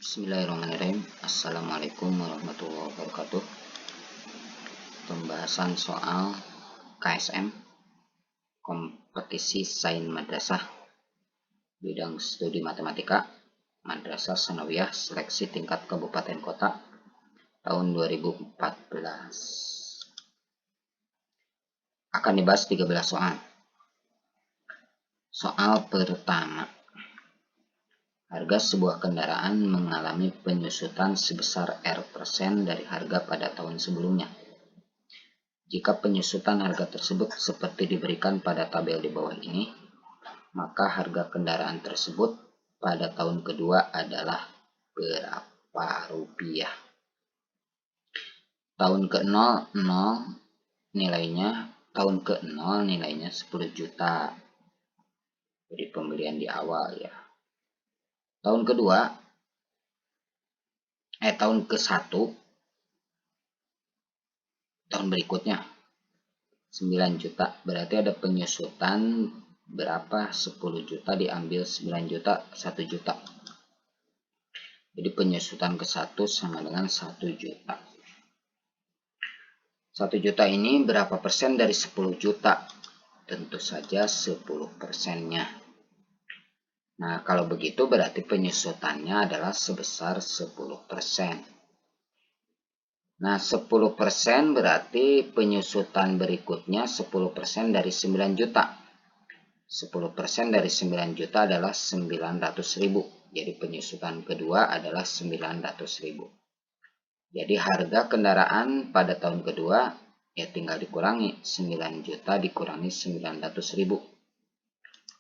Bismillahirrahmanirrahim. Assalamualaikum warahmatullahi wabarakatuh. Pembahasan soal KSM, kompetisi sains madrasah, bidang studi matematika, Madrasah Tsanawiyah seleksi tingkat kabupaten kota tahun 2014. Akan dibahas 13 soal. Soal pertama. Harga sebuah kendaraan mengalami penyusutan sebesar R% dari harga pada tahun sebelumnya. Jika penyusutan harga tersebut seperti diberikan pada tabel di bawah ini, maka harga kendaraan tersebut pada tahun kedua adalah berapa rupiah? Tahun ke-0 nilainya, tahun ke-0 nilainya 10 juta. Jadi pembelian di awal ya. Tahun kedua, tahun ke-1, tahun berikutnya 9 juta. Berarti ada penyusutan berapa? 10 juta diambil 9 juta, 1 juta. Jadi penyusutan ke-1 sama dengan 1 juta. 1 juta ini berapa persen dari 10 juta? Tentu saja 10 persennya. Nah, kalau begitu berarti penyusutannya adalah sebesar 10%. Nah, 10% berarti penyusutan berikutnya 10% dari 9 juta. 10% dari 9 juta adalah 900.000. Jadi penyusutan kedua adalah 900.000. Jadi harga kendaraan pada tahun kedua ya tinggal dikurangi 9 juta dikurangi 900.000.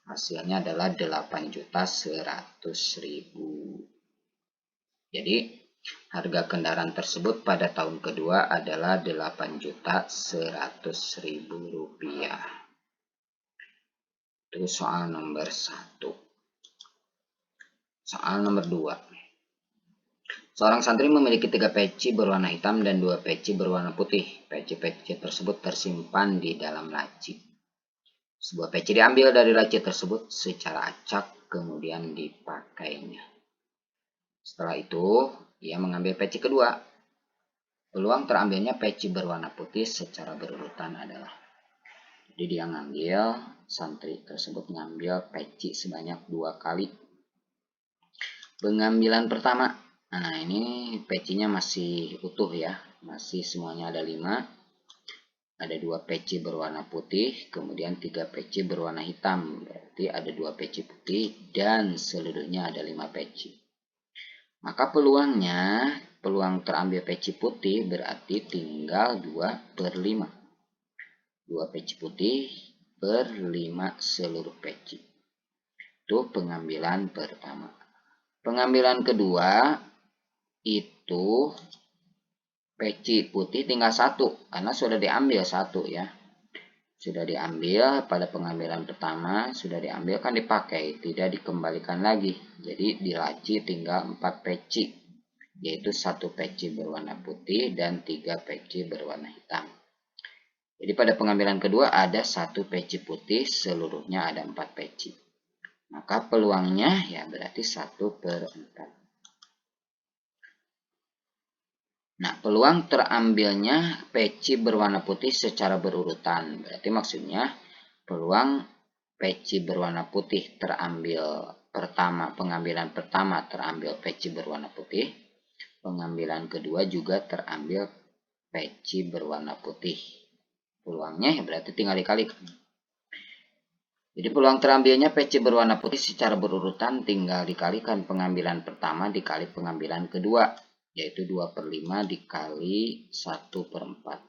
Hasilnya adalah 8.100.000. Jadi harga kendaraan tersebut pada tahun kedua adalah 8.100.000 rupiah. Itu soal nomor 1. Soal nomor 2. Seorang santri memiliki 3 peci berwarna hitam dan 2 peci berwarna putih. Peci-peci tersebut tersimpan di dalam laci. Sebuah peci diambil dari laci tersebut secara acak kemudian dipakainya. Setelah itu, ia mengambil peci kedua. Peluang terambilnya peci berwarna putih secara berurutan adalah. Jadi dia santri tersebut mengambil peci sebanyak 2 kali. Pengambilan pertama, nah ini pecinya masih utuh ya, masih semuanya ada 5. Ada 2 peci berwarna putih, kemudian 3 peci berwarna hitam. Berarti ada 2 peci putih dan seluruhnya ada 5 peci. Maka peluang terambil peci putih berarti tinggal 2/5. 2 peci putih per 5 seluruh peci. Itu pengambilan pertama. Pengambilan kedua itu peci putih tinggal 1 karena sudah diambil 1 ya. Sudah diambil pada pengambilan pertama, sudah diambil kan dipakai, tidak dikembalikan lagi. Jadi di laci tinggal 4 peci, yaitu 1 peci berwarna putih dan 3 peci berwarna hitam. Jadi pada pengambilan kedua ada 1 peci putih, seluruhnya ada 4 peci. Maka peluangnya ya berarti 1/4. Nah, peluang terambilnya peci berwarna putih secara berurutan. Berarti maksudnya peluang peci berwarna putih terambil pertama, pengambilan pertama terambil peci berwarna putih. Pengambilan kedua juga terambil peci berwarna putih. Peluangnya ya berarti tinggal dikalikan. Jadi peluang terambilnya peci berwarna putih secara berurutan tinggal dikalikan pengambilan pertama dikali pengambilan kedua. Yaitu 2/5 dikali 1/4.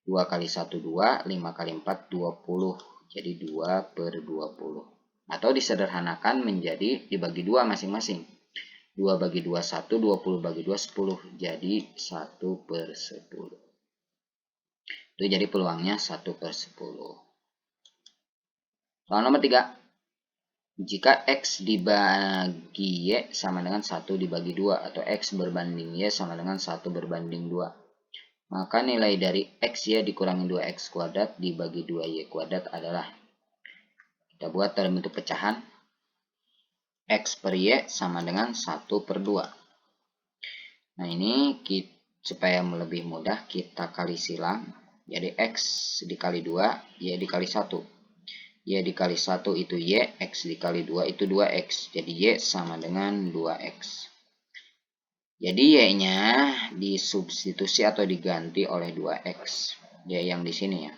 2 kali 1, 2, 5 kali 4, 20. Jadi 2/20. Atau disederhanakan menjadi dibagi 2 masing-masing. 2 bagi 2, 1, 20 bagi 2, 10. Jadi 1/10. Itu jadi peluangnya 1/10. Soal nomor 3. Jika X dibagi Y sama dengan 1 dibagi 2 atau X berbanding Y sama dengan 1 berbanding 2. Maka nilai dari X Y dikurangi 2X kuadrat dibagi 2Y kuadrat adalah. Kita buat dalam bentuk pecahan. X per Y sama dengan 1/2. Nah ini supaya lebih mudah kita kali silang. Jadi X dikali 2, Y dikali 1. Y dikali 1 itu Y, X dikali 2 itu 2X. Jadi Y sama dengan 2X. Jadi Y-nya disubstitusi atau diganti oleh 2X. Y yang di sini ya.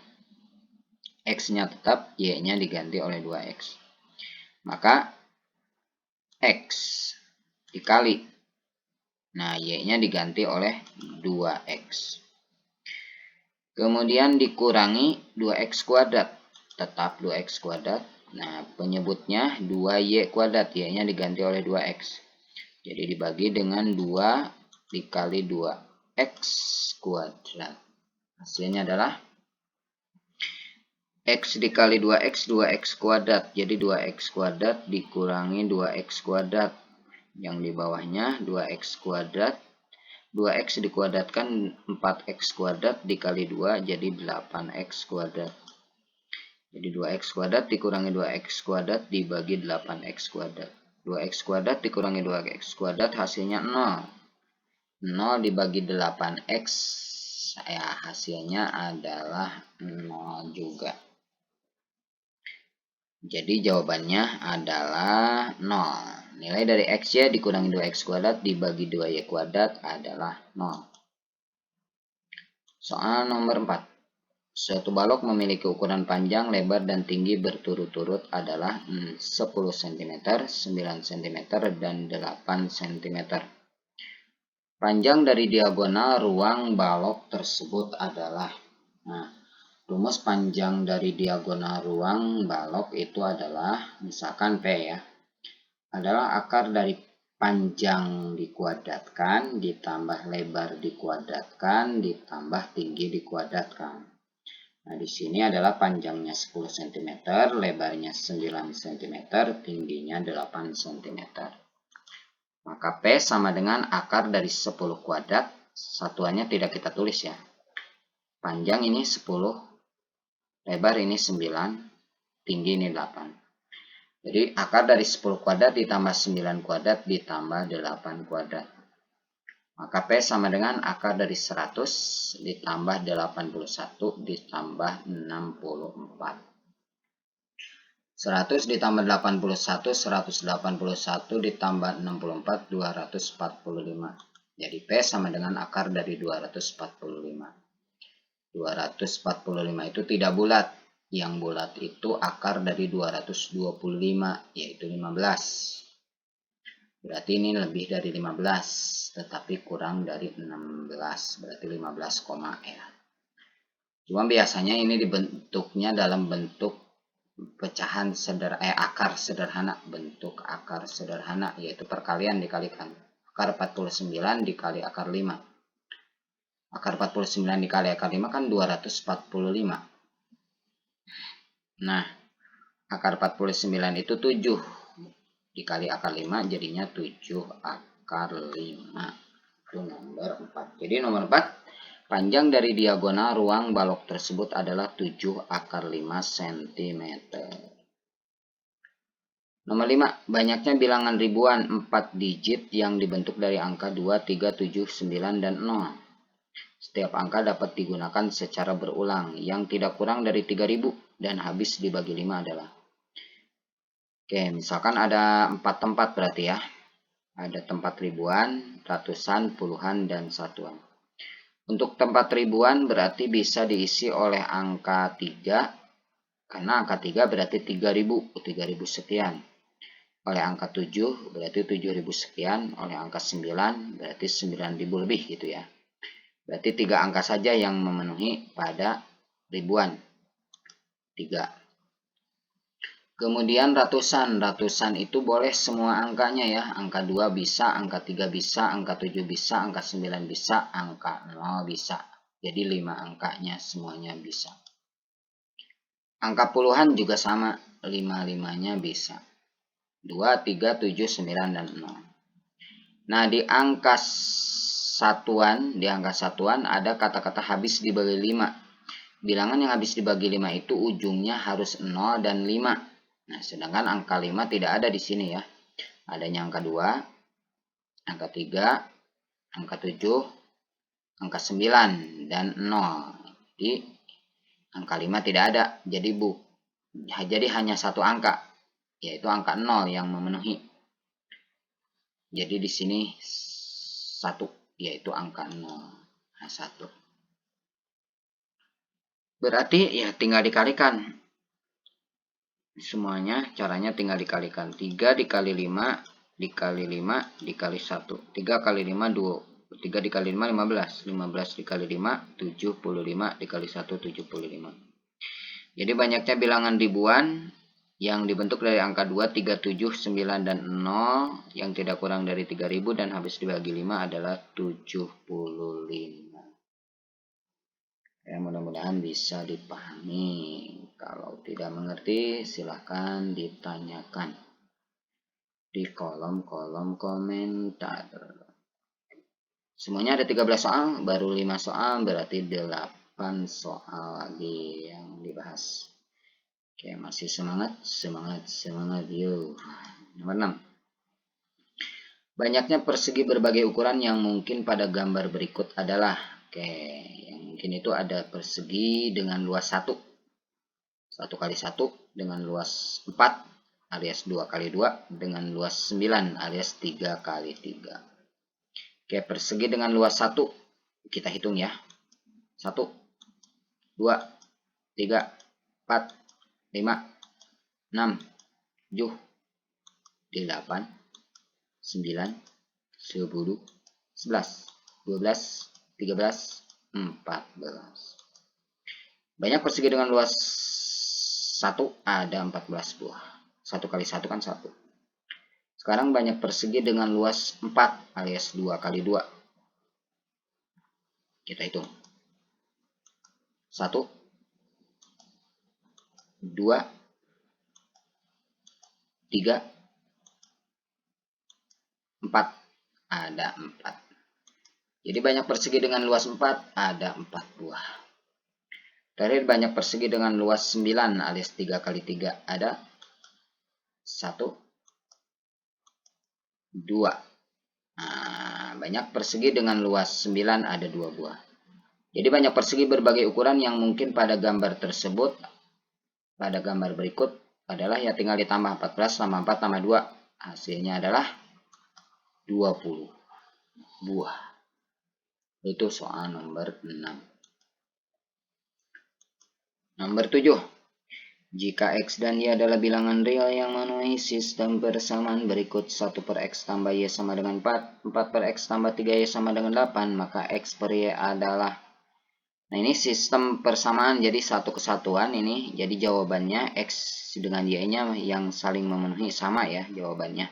X-nya tetap, Y-nya diganti oleh 2X. Maka X dikali. Nah, Y-nya diganti oleh 2X. Kemudian dikurangi 2X kuadrat. Tetap 2X kuadrat. Nah, penyebutnya 2Y kuadrat. Y-nya diganti oleh 2X. Jadi dibagi dengan 2 dikali 2X kuadrat. Hasilnya adalah X dikali 2X, 2X kuadrat. Jadi 2X kuadrat dikurangi 2X kuadrat. Yang di bawahnya 2X kuadrat. 2X dikuadratkan 4X kuadrat dikali 2 jadi 8X kuadrat. Jadi 2X kuadrat dikurangi 2X kuadrat dibagi 8X kuadrat. 2X kuadrat dikurangi 2X kuadrat hasilnya 0. 0 dibagi 8X, ya hasilnya adalah 0 juga. Jadi jawabannya adalah 0. Nilai dari X-Y dikurangi 2X kuadrat dibagi 2Y kuadrat adalah 0. Soal nomor 4. Suatu balok memiliki ukuran panjang, lebar, dan tinggi berturut-turut adalah 10 cm, 9 cm, dan 8 cm. Panjang dari diagonal ruang balok tersebut adalah, rumus panjang dari diagonal ruang balok itu adalah, misalkan P ya, adalah akar dari panjang dikuadratkan ditambah lebar dikuadratkan ditambah tinggi dikuadratkan. Nah, di sini adalah panjangnya 10 cm, lebarnya 9 cm, tingginya 8 cm. Maka P sama dengan akar dari 10 kuadrat, satuannya tidak kita tulis ya. Panjang ini 10, lebar ini 9, tinggi ini 8. Jadi akar dari 10 kuadrat ditambah 9 kuadrat ditambah 8 kuadrat. Maka P sama dengan akar dari 100 ditambah 81 ditambah 64. 100 ditambah 81, 181 ditambah 64, 245. Jadi P sama dengan akar dari 245. 245 itu tidak bulat. Yang bulat itu akar dari 225, yaitu 15. Berarti ini lebih dari 15, tetapi kurang dari 16, berarti 15, R. Cuma biasanya ini dibentuknya dalam bentuk pecahan akar sederhana, bentuk akar sederhana, yaitu perkalian dikalikan. Akar 49 dikali akar 5. Akar 49 dikali akar 5 kan 245. Nah, akar 49 itu 7 dikali akar 5 jadinya 7 akar 5. Itu nomor 4. Jadi nomor 4, panjang dari diagonal ruang balok tersebut adalah 7 akar 5 cm. Nomor 5, banyaknya bilangan ribuan 4 digit yang dibentuk dari angka 2, 3, 7, 9, dan 0. Setiap angka dapat digunakan secara berulang. Yang tidak kurang dari 3000 dan habis dibagi 5 adalah. Oke, misalkan ada 4 tempat berarti ya. Ada tempat ribuan, ratusan, puluhan, dan satuan. Untuk tempat ribuan berarti bisa diisi oleh angka 3. Karena angka 3 berarti 3000, 3000 sekian. Oleh angka 7 berarti 7000 sekian. Oleh angka 9 berarti 9000 lebih gitu ya. Berarti 3 angka saja yang memenuhi pada ribuan. 3. Kemudian ratusan. Ratusan itu boleh semua angkanya ya. Angka 2 bisa, angka 3 bisa, angka 7 bisa, angka 9 bisa, angka 0 bisa. Jadi 5 angkanya semuanya bisa. Angka puluhan juga sama. 5-5-nya bisa. 2, 3, 7, 9, dan 0. Nah, di angka satuan ada kata-kata habis dibagi 5. Bilangan yang habis dibagi 5 itu ujungnya harus 0 dan 5. Nah, sedangkan angka 5 tidak ada di sini ya. Adanya angka 2, angka 3, angka 7, angka 9, dan 0. Jadi angka 5 tidak ada. Jadi hanya satu angka, yaitu angka 0 yang memenuhi. Jadi di sini 1, yaitu angka 0. Nah, 1. Berarti ya tinggal dikalikan. Semuanya caranya tinggal dikalikan. 3 dikali 5 dikali 5 dikali 1. 3 kali 5 2. 3 dikali 5 15. 15 dikali 5 75 dikali 1 75. Jadi banyaknya bilangan ribuan yang dibentuk dari angka 2, 3, 7, 9, dan 0 yang tidak kurang dari 3000 dan habis dibagi 5 adalah 75. Ya, mudah-mudahan bisa dipahami. Kalau tidak mengerti, silahkan ditanyakan di kolom-kolom komentar. Semuanya ada 13 soal, baru 5 soal, berarti 8 soal lagi yang dibahas. Oke, masih semangat, yuk. Nomor 6. Banyaknya persegi berbagai ukuran yang mungkin pada gambar berikut adalah. Oke, yang mungkin itu ada persegi dengan luas 1 kali 1 dengan luas 4 alias 2 kali 2 dengan luas 9 alias 3 kali 3. Oke, persegi dengan luas 1 kita hitung ya. 1, 2, 3, 4, 5, 6, 7, 8, 9, 10, 11, 12, 13, 14. Banyak persegi dengan luas 1 ada 14 buah. 1 kali 1 kan 1. Sekarang banyak persegi dengan luas 4 alias 2 kali 2. Kita hitung. 1, 2, 3, 4. Ada 4. Jadi banyak persegi dengan luas 4 ada 4 buah. Terakhir banyak persegi dengan luas 9 alias 3 kali 3 ada 1, 2. Nah, banyak persegi dengan luas 9 ada 2 buah. Jadi banyak persegi berbagai ukuran yang mungkin pada gambar tersebut, pada gambar berikut adalah ya tinggal ditambah 14 tambah 4 tambah 2. Hasilnya adalah 20 buah. Itu soal nomor 6. Nomor 7. Jika X dan Y adalah bilangan real yang memenuhi sistem persamaan berikut 1 per X tambah Y sama dengan 4, 4 per X tambah 3Y sama dengan 8, maka X per Y adalah. Nah, ini sistem persamaan, jadi satu kesatuan ini. Jadi jawabannya X dengan Y-nya yang saling memenuhi sama ya jawabannya.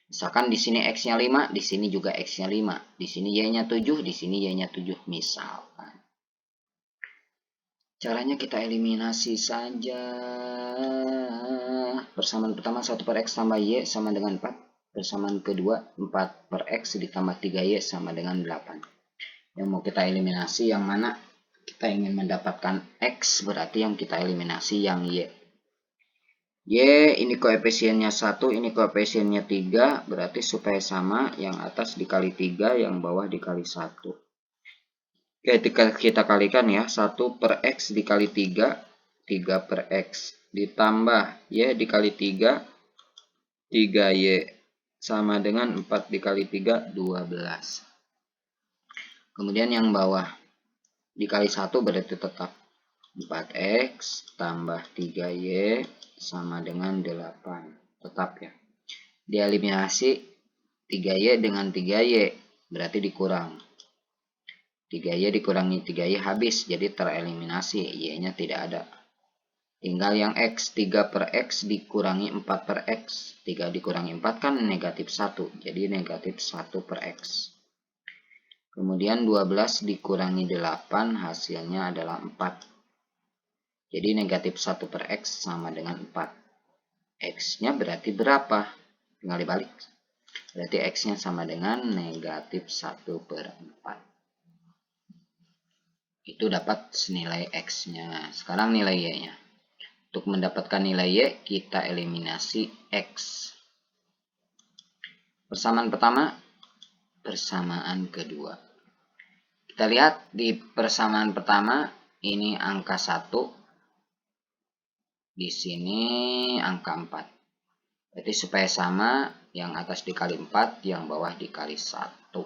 Misalkan di sini X-nya 5, di sini juga X-nya 5, di sini Y-nya 7, di sini Y-nya 7 misalkan. Caranya kita eliminasi saja. Persamaan pertama 1 per X tambah Y sama dengan 4. Persamaan kedua 4 per X ditambah 3Y sama dengan 8. Yang mau kita eliminasi yang mana? Kita ingin mendapatkan X, berarti yang kita eliminasi yang Y. Y ini koefisiennya 1, ini koefisiennya 3. Berarti supaya sama, yang atas dikali 3, yang bawah dikali 1. Ketika kita kalikan ya, 1 per X dikali 3, 3 per X ditambah Y dikali 3, 3Y sama dengan 4 dikali 3, 12. Kemudian yang bawah dikali 1 berarti tetap 4X tambah 3Y sama dengan 8. Tetap ya. Dieliminasi 3Y dengan 3Y berarti dikurang. 3Y dikurangi 3Y habis, jadi tereliminasi, Y-nya tidak ada. Tinggal yang X, 3 per X dikurangi 4 per X. 3 dikurangi 4 kan negatif 1, jadi negatif 1 per X. Kemudian 12 dikurangi 8, hasilnya adalah 4. Jadi negatif 1 per X sama dengan 4. X-nya berarti berapa? Tinggal dibalik. Berarti X-nya sama dengan negatif 1 per 4. Itu dapat senilai X-nya. Sekarang nilai Y-nya. Untuk mendapatkan nilai Y, kita eliminasi X. Persamaan pertama, persamaan kedua. Kita lihat di persamaan pertama, ini angka 1. Di sini angka 4. Berarti supaya sama, yang atas dikali 4, yang bawah dikali 1.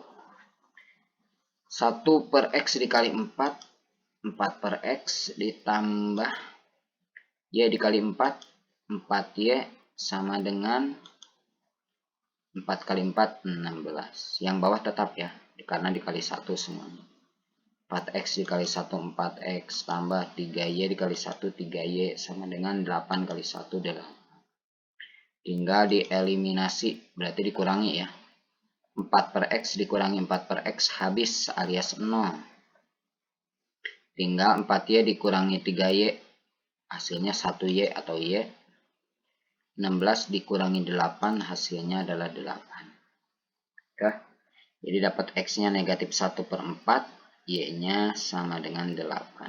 1 per X dikali 4, 4 per X ditambah Y dikali 4, 4Y sama dengan 4 kali 4, 16. Yang bawah tetap ya, karena dikali 1 semuanya. 4X dikali 1, 4X tambah 3Y dikali 1, 3Y sama dengan 8 kali 1, 8. Tinggal dieliminasi, berarti dikurangi ya. 4 per X dikurangi 4 per X habis alias 0. Tinggal 4Y dikurangi 3Y, hasilnya 1Y atau Y. 16 dikurangi 8, hasilnya adalah 8. Oke. Jadi dapat X-nya negatif 1 per 4, Y-nya sama dengan 8.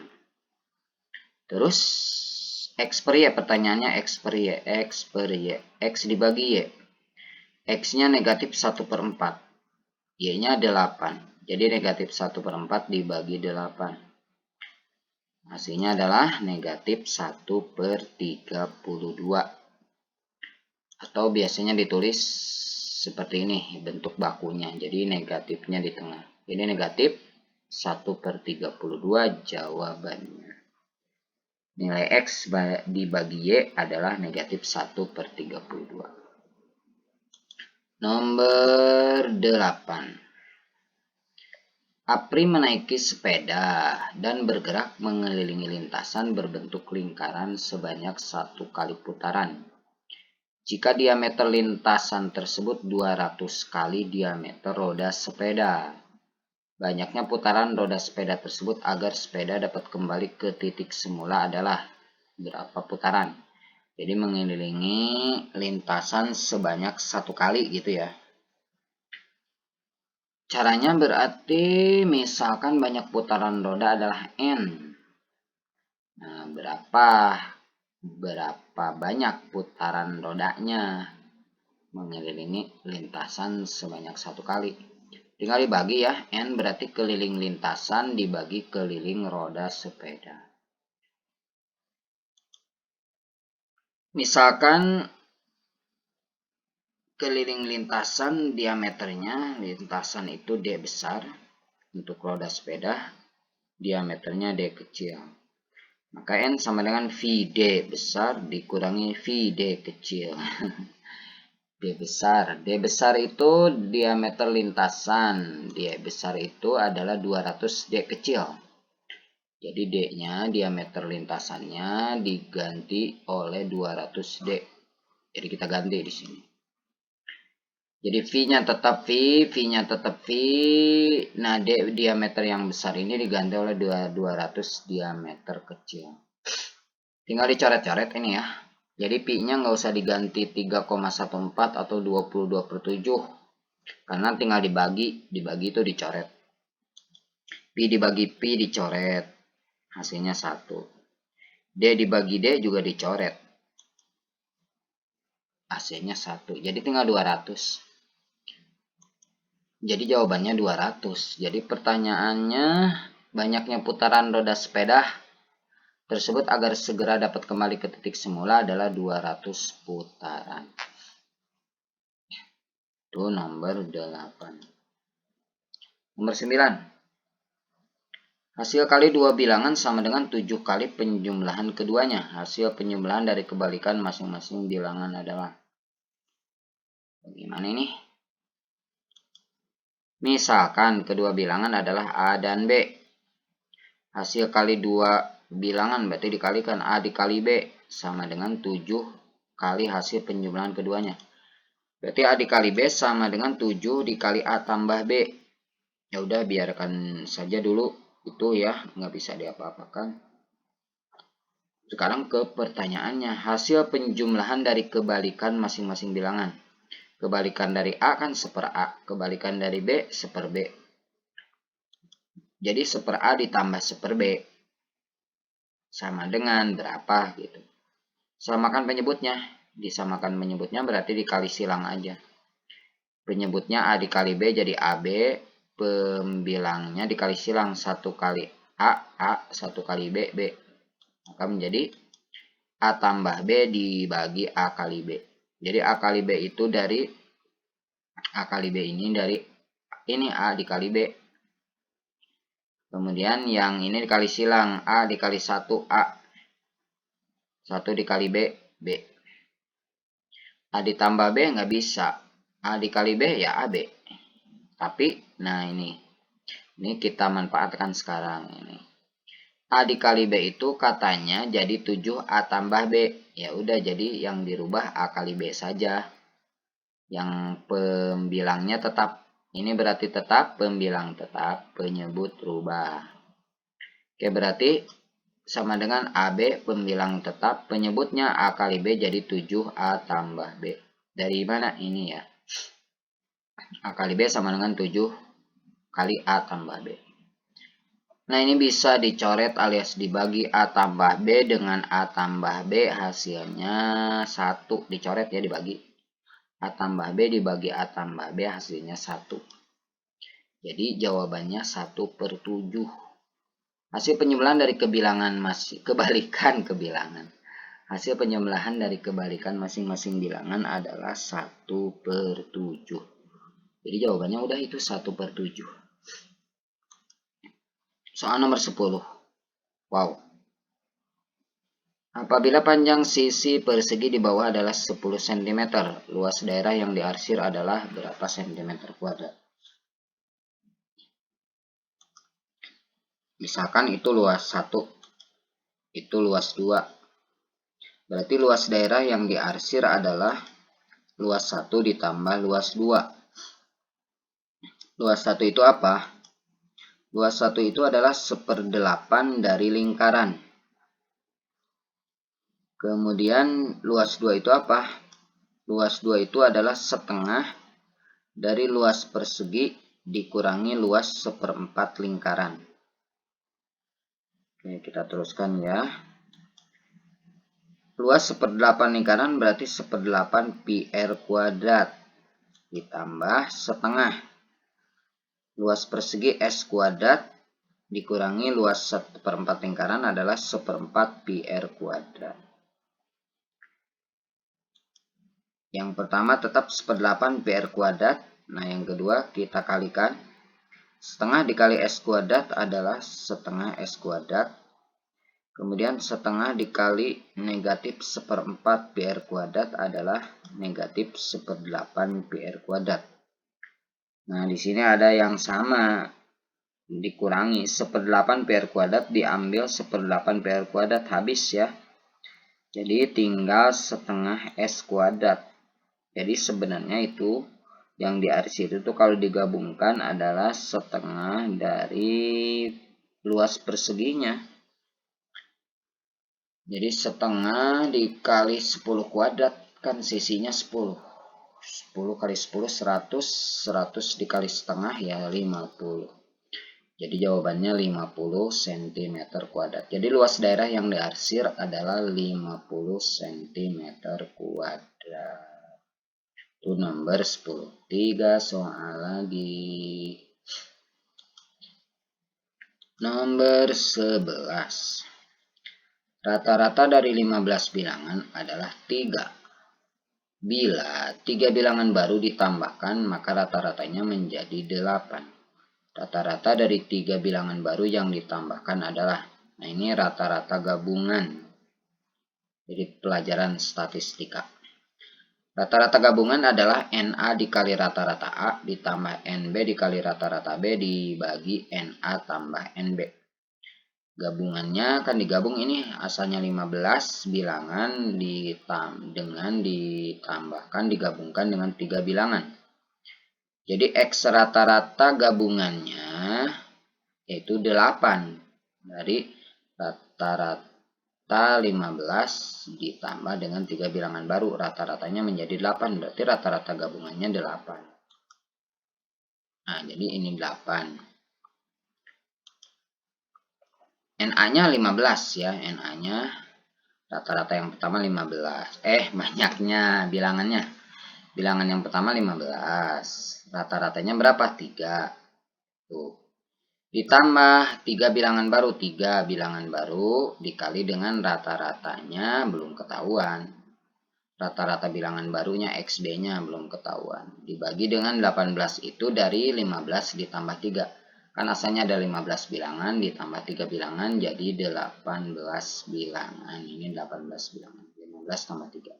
Terus, X per Y, pertanyaannya X per Y. X per Y, X dibagi Y. X-nya negatif 1 per 4, Y-nya 8. Jadi negatif 1 per 4 dibagi 8. Hasilnya adalah negatif 1 per 32. Atau biasanya ditulis seperti ini bentuk bakunya. Jadi negatifnya di tengah. Ini negatif 1 per 32 jawabannya. Nilai X dibagi Y adalah negatif 1 per 32. Nomor 8. Apri menaiki sepeda dan bergerak mengelilingi lintasan berbentuk lingkaran sebanyak 1 kali putaran. Jika diameter lintasan tersebut 200 kali diameter roda sepeda. Banyaknya putaran roda sepeda tersebut agar sepeda dapat kembali ke titik semula adalah berapa putaran. Jadi mengelilingi lintasan sebanyak 1 kali gitu ya. Caranya berarti misalkan banyak putaran roda adalah N. Nah, berapa banyak putaran rodanya mengelilingi lintasan sebanyak 1 kali. Tinggal dibagi ya, N berarti keliling lintasan dibagi keliling roda sepeda. Misalkan keliling lintasan diameternya, lintasan itu D besar untuk roda sepeda, diameternya D kecil. Maka N sama dengan VD besar dikurangi VD kecil. D besar. D besar itu diameter lintasan. D besar itu adalah 200 D kecil. Jadi D-nya diameter lintasannya diganti oleh 200 D. Jadi kita ganti di sini. Jadi V-nya tetap V, V-nya tetap V. Nah, D diameter yang besar ini diganti oleh 200 diameter kecil. Tinggal dicoret-coret ini ya. Jadi Pi-nya nggak usah diganti 3,14 atau 22/7. Karena tinggal dibagi itu dicoret. Pi dibagi Pi dicoret. Hasilnya 1. D dibagi D juga dicoret. Hasilnya 1. Jadi tinggal 200. Jadi jawabannya 200. Jadi pertanyaannya, banyaknya putaran roda sepeda tersebut agar segera dapat kembali ke titik semula adalah 200 putaran. Itu nomor 8. Nomor 9. Hasil kali dua bilangan sama dengan 7 kali penjumlahan keduanya. Hasil penjumlahan dari kebalikan masing-masing bilangan adalah. Bagaimana ini? Misalkan kedua bilangan adalah A dan B. Hasil kali dua bilangan berarti dikalikan A dikali B sama dengan 7 kali hasil penjumlahan keduanya. Berarti A dikali B sama dengan 7 dikali A tambah B. Ya udah biarkan saja dulu itu ya, nggak bisa diapa-apakan. Sekarang ke pertanyaannya, hasil penjumlahan dari kebalikan masing-masing bilangan. Kebalikan dari A kan seper A, kebalikan dari B seper B. Jadi seper A ditambah seper B sama dengan berapa gitu. Samakan penyebutnya. Disamakan penyebutnya berarti dikali silang aja. Penyebutnya A dikali B jadi AB, pembilangnya dikali silang 1 kali A 1 kali B, maka menjadi A tambah B dibagi A kali B. Jadi A kali B itu dari A kali B ini dari ini A dikali B. Kemudian yang ini dikali silang A dikali 1 A. 1 dikali B, B. A ditambah B nggak bisa. A dikali B ya AB. Tapi, nah ini kita manfaatkan sekarang ini. A dikali B itu katanya jadi 7A tambah B. Ya udah, jadi yang dirubah A kali B saja. Yang pembilangnya tetap. Ini berarti tetap, pembilang tetap, penyebut rubah. Oke, berarti sama dengan AB, pembilang tetap, penyebutnya A kali B jadi 7A tambah B. Dari mana ini ya? A kali B sama dengan 7 kali A tambah B. Nah, ini bisa dicoret alias dibagi A tambah B dengan A tambah B, hasilnya 1. Dicoret ya, dibagi. A tambah B dibagi A tambah B, hasilnya 1. Jadi jawabannya 1/7. Hasil penyebelahan dari kebalikan kebilangan. Hasil penyebelahan dari kebalikan masing-masing bilangan adalah 1/7. Jadi jawabannya udah itu 1/7. Soal nomor 10. Wow. Apabila panjang sisi persegi di bawah adalah 10 cm, luas daerah yang diarsir adalah berapa cm kuadrat? Misalkan itu luas 1, itu luas 2. Berarti luas daerah yang diarsir adalah luas 1 ditambah luas 2. Luas 1 itu apa? Luas 1 itu adalah 1/8 dari lingkaran. Kemudian luas 2 itu apa? Luas 2 itu adalah setengah dari luas persegi dikurangi luas 1/4 lingkaran. Oke, kita teruskan ya. Luas 1/8 lingkaran berarti 1/8 pi r kuadrat ditambah setengah luas persegi S kuadrat dikurangi luas 1/4 lingkaran adalah 1/4 pi r kuadrat. Yang pertama tetap 1/8 pi r kuadrat. Nah, yang kedua kita kalikan. Setengah dikali S kuadrat adalah setengah S kuadrat. Kemudian setengah dikali negatif 1/4 pi r kuadrat adalah negatif 1/8 pi r kuadrat. Nah, di sini ada yang sama. Dikurangi 1/8 pi r kuadrat diambil 1/8 pi r kuadrat, habis ya. Jadi tinggal setengah S kuadrat. Jadi sebenarnya itu yang diarsir itu kalau digabungkan adalah setengah dari luas perseginya. Jadi setengah dikali 10 kuadrat, kan sisinya 10. 10 kali 10 100, 100 dikali setengah ya 50. Jadi jawabannya 50 cm kuadrat. Jadi luas daerah yang diarsir adalah 50 cm kuadrat. Itu nomor 10. 3 soal lagi. Nomor 11. Rata-rata dari 15 bilangan adalah 3. Bila 3 bilangan baru ditambahkan, maka rata-ratanya menjadi 8. Rata-rata dari 3 bilangan baru yang ditambahkan adalah, nah ini rata-rata gabungan. Jadi pelajaran statistika. Rata-rata gabungan adalah NA dikali rata-rata A ditambah NB dikali rata-rata B dibagi NA tambah NB. Gabungannya kan digabung, ini asalnya 15 bilangan ditambahkan digabungkan dengan 3 bilangan. Jadi X rata-rata gabungannya yaitu 8 dari rata-rata 15 ditambah dengan 3 bilangan baru, rata-ratanya menjadi 8, berarti rata-rata gabungannya 8. Nah, jadi ini 8. NA-nya 15 ya, NA-nya rata-rata yang pertama 15. Banyaknya bilangannya. Bilangan yang pertama 15. Rata-ratanya berapa? 3. Tuh. Ditambah 3 bilangan baru. 3 bilangan baru dikali dengan rata-ratanya belum ketahuan. Rata-rata bilangan barunya XB-nya belum ketahuan. Dibagi dengan 18 itu dari 15 ditambah 3. Kan asalnya ada 15 bilangan ditambah 3 bilangan jadi 18 bilangan. Ini 18 bilangan. 15 tambah 3.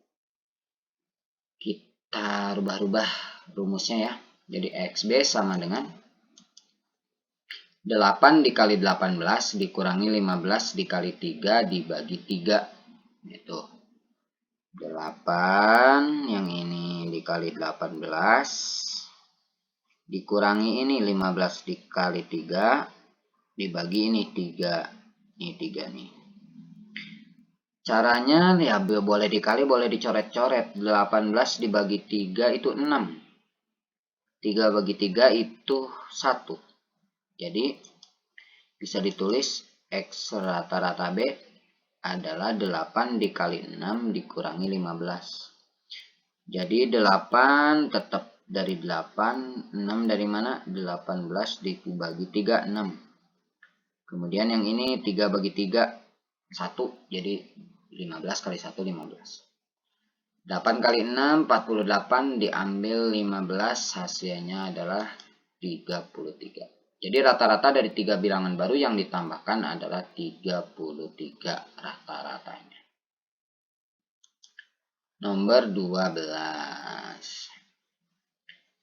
Kita rubah-rubah rumusnya ya. Jadi XB sama dengan 8 dikali 18 dikurangi 15 dikali 3 dibagi 3. Itu 8 yang ini dikali 18 dikurangi ini 15 dikali 3 dibagi ini 3. Ini 3 nih. Caranya ya boleh dikali boleh dicoret-coret. 18 dibagi 3 itu 6. 3 bagi 3 itu 1. Jadi bisa ditulis X rata-rata B adalah 8 dikali 6 dikurangi 15. Jadi 8 tetap dari 8, 6 dari mana? 18 dibagi 3, 6. Kemudian yang ini 3 bagi 3, 1. Jadi 15 kali 1, 15. 8 kali 6, 48 diambil 15, hasilnya adalah 33. Jadi rata-rata dari 3 bilangan baru yang ditambahkan adalah 33 rata-ratanya. Nomor 12.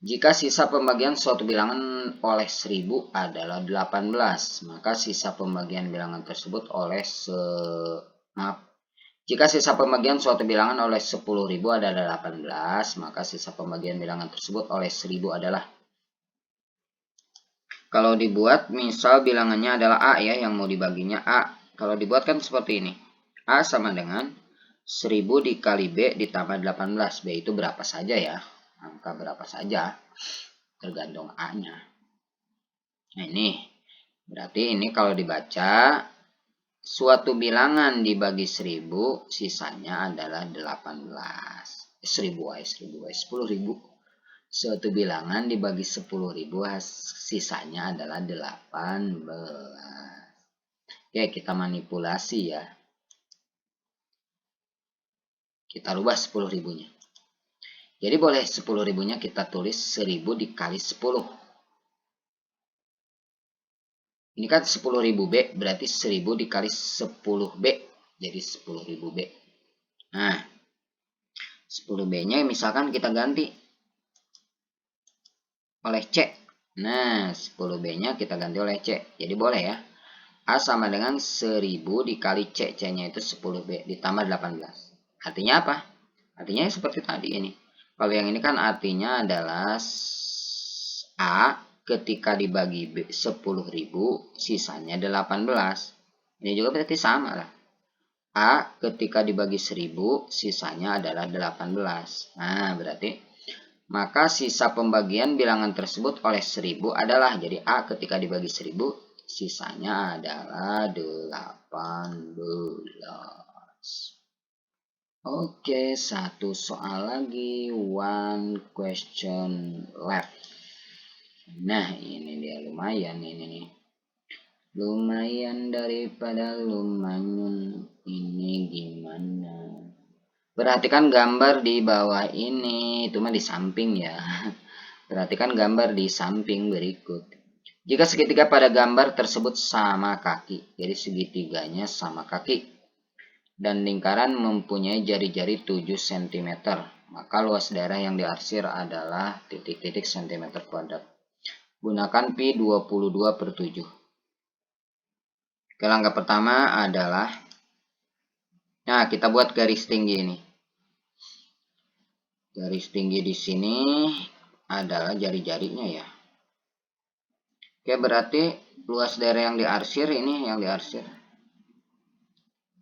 Jika sisa pembagian suatu bilangan oleh 1000 adalah 18, maka sisa pembagian bilangan tersebut oleh Jika sisa pembagian suatu bilangan oleh 10.000 adalah 18, maka sisa pembagian bilangan tersebut oleh 1000 adalah. Kalau dibuat, misal bilangannya adalah A ya, yang mau dibaginya A. Kalau dibuat kan seperti ini. A sama dengan 1000 dikali B ditambah 18. B itu berapa saja ya? Angka berapa saja? Tergantung A-nya. Nah ini. Berarti ini kalau dibaca, suatu bilangan dibagi 1000, sisanya adalah 18. 10.000. Suatu bilangan dibagi 10.000, sisanya adalah 18. Oke, kita manipulasi ya. Kita rubah 10.000-nya. Jadi boleh 10.000-nya kita tulis 1000 dikali 10. Ini kan 10.000 B, berarti 1000 dikali 10 B. Jadi 10.000 B. Nah, 10 B-nya misalkan kita ganti oleh C. Nah, 10 B-nya kita ganti oleh C. Jadi boleh ya. A sama dengan 1000 dikali C. C-nya itu 10 B ditambah 18. Artinya apa? Artinya seperti tadi ini. Kalau yang ini kan artinya adalah A ketika dibagi 10.000 sisanya 18. Ini juga berarti sama lah. A ketika dibagi 1000 sisanya adalah 18. Nah berarti maka sisa pembagian bilangan tersebut oleh 1000 adalah, jadi A ketika dibagi 1000 sisanya adalah 18. Oke, satu soal lagi, one question left. Nah, ini dia lumayan ini nih. Lumayan daripada lumayan. Ini gimana? Perhatikan gambar di bawah ini, itu mah di samping ya. Perhatikan gambar di samping berikut. Jika segitiga pada gambar tersebut sama kaki, jadi segitiganya sama kaki, dan lingkaran mempunyai jari-jari 7 cm, maka luas daerah yang diarsir adalah titik-titik cm kuadrat. Gunakan pi 22/7. Langkah pertama adalah, nah kita buat garis tinggi ini. Garis tinggi di sini adalah jari-jarinya ya. Oke, berarti luas daerah yang diarsir ini yang diarsir.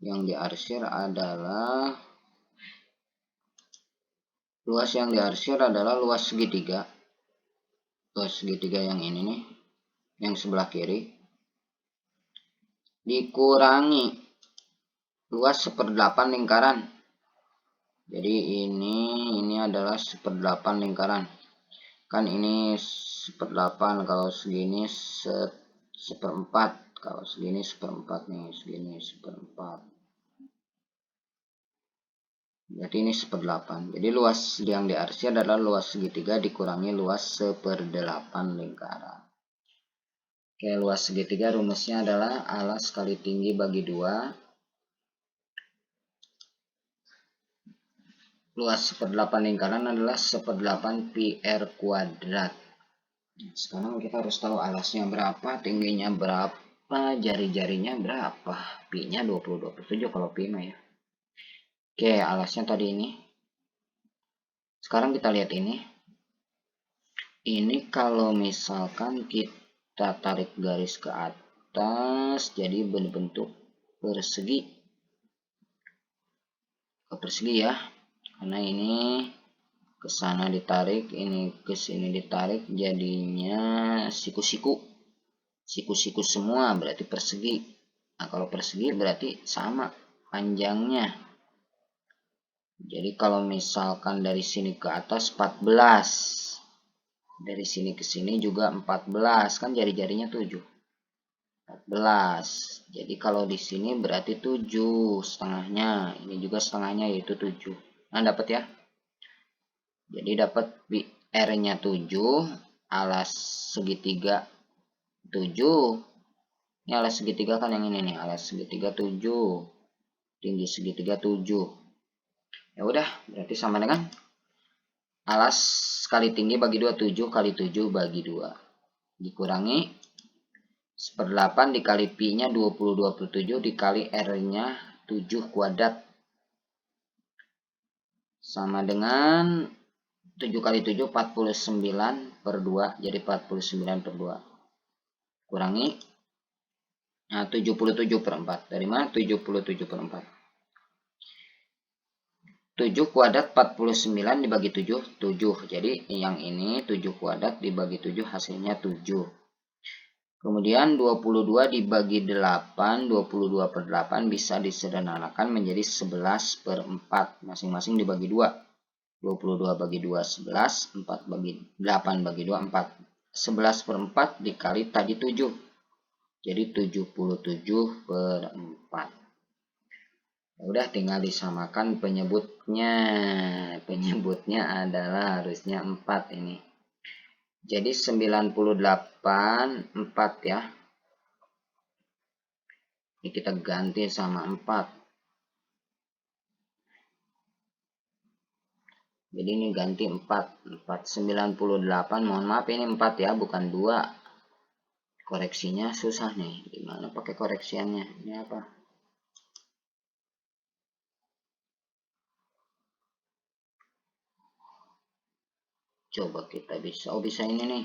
Yang diarsir adalah luas yang diarsir adalah luas segitiga. Luas segitiga yang ini nih, yang sebelah kiri, dikurangi luas 1/8 lingkaran. Jadi ini adalah 1/8 lingkaran. Kan ini 1/8, kalau segini 1/4, kalau segini 1/4 nih, segini 1/4. Berarti ini 1/8. Jadi luas yang diarsir adalah luas segitiga dikurangi luas 1/8 lingkaran. Oke, luas segitiga rumusnya adalah alas kali tinggi bagi 2. Luas 1/8 lingkaran adalah 1/8 pi r kuadrat. Sekarang kita harus tahu alasnya berapa, tingginya berapa, jari-jarinya berapa. Pi-nya 20/27 kalau pi mah ya. Oke, alasnya tadi ini. Sekarang kita lihat ini. Ini kalau misalkan kita tarik garis ke atas, jadi berbentuk persegi. Ke persegi ya. Karena ini ke sana ditarik, ini ke sini ditarik, jadinya siku-siku. Siku-siku semua berarti persegi. Nah, kalau persegi berarti sama panjangnya. Jadi kalau misalkan dari sini ke atas 14. Dari sini ke sini juga 14, kan jari-jarinya 7. 14. Jadi kalau di sini berarti 7 setengahnya. Ini juga setengahnya yaitu 7. Nah, dapat ya. Jadi dapat R-nya 7, alas segitiga 7. Ini alas segitiga kan yang ini nih, alas segitiga 7. Tinggi segitiga 7. Ya udah, berarti sama dengan alas kali tinggi bagi 2, 7 kali 7 bagi 2. Dikurangi 1/8 dikali pi-nya 20/27 dikali R-nya 7 kuadrat. Sama dengan 7 kali 7, 49/2. Jadi 49/2. Kurangi. Nah, 77/4. Dari mana 77/4? 7 kuadrat 49 dibagi 7, 7. Jadi yang ini 7 kuadrat dibagi 7 hasilnya 7. Kemudian 22 dibagi 8, 22/8 bisa disederhanakan menjadi 11/4. Masing-masing dibagi 2. 22 bagi 2, 11. 4 bagi 8 bagi 2, 4. 11/4 dikali tadi 7. Jadi 77/4. Udah tinggal disamakan penyebutnya. Penyebutnya adalah harusnya 4 ini. Jadi 98/4 ya. Ini kita ganti sama 4. Jadi ini ganti 4. 498. Mohon maaf ini 4 ya, bukan 2. Koreksinya susah nih. Gimana pakai koreksiannya? Ini apa? Coba kita bisa. Oh, bisa ini nih.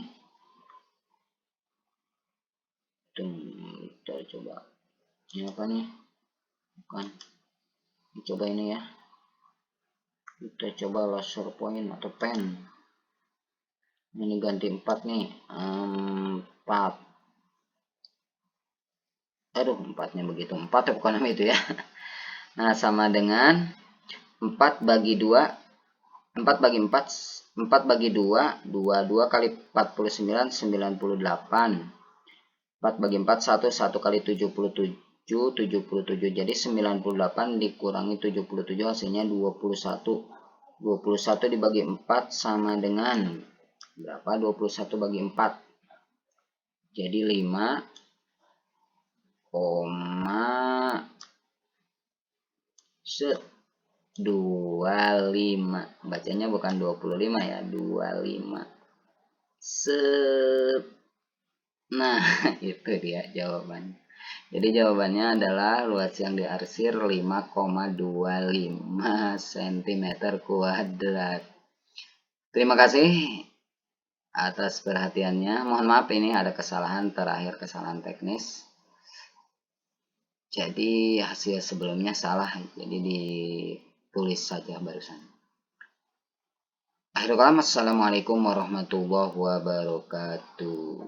Kita coba. Ini apa nih? Bukan. Coba ini ya. Kita coba laser point atau pen. Ini ganti 4 nih. 4. Aduh, 4-nya begitu. 4 ya, bukan itu ya. Nah, sama dengan 4 bagi 2. 4 bagi 4. 4 bagi 2. 2 kali 49, 98. 4 bagi 4, 1 kali 77, 77. Jadi 98 dikurangi 77 hasilnya 21. 21 dibagi 4 sama dengan berapa? 21 bagi 4. Jadi 5,25. Bacanya bukan 25 ya, 25. Nah, itu dia jawabannya. Jadi jawabannya adalah luas yang diarsir 5,25 cm kuadrat. Terima kasih atas perhatiannya. Mohon maaf ini ada kesalahan terakhir, kesalahan teknis. Jadi hasil sebelumnya salah, jadi ditulis saja barusan. Akhirul kalam, assalamualaikum warahmatullahi wabarakatuh.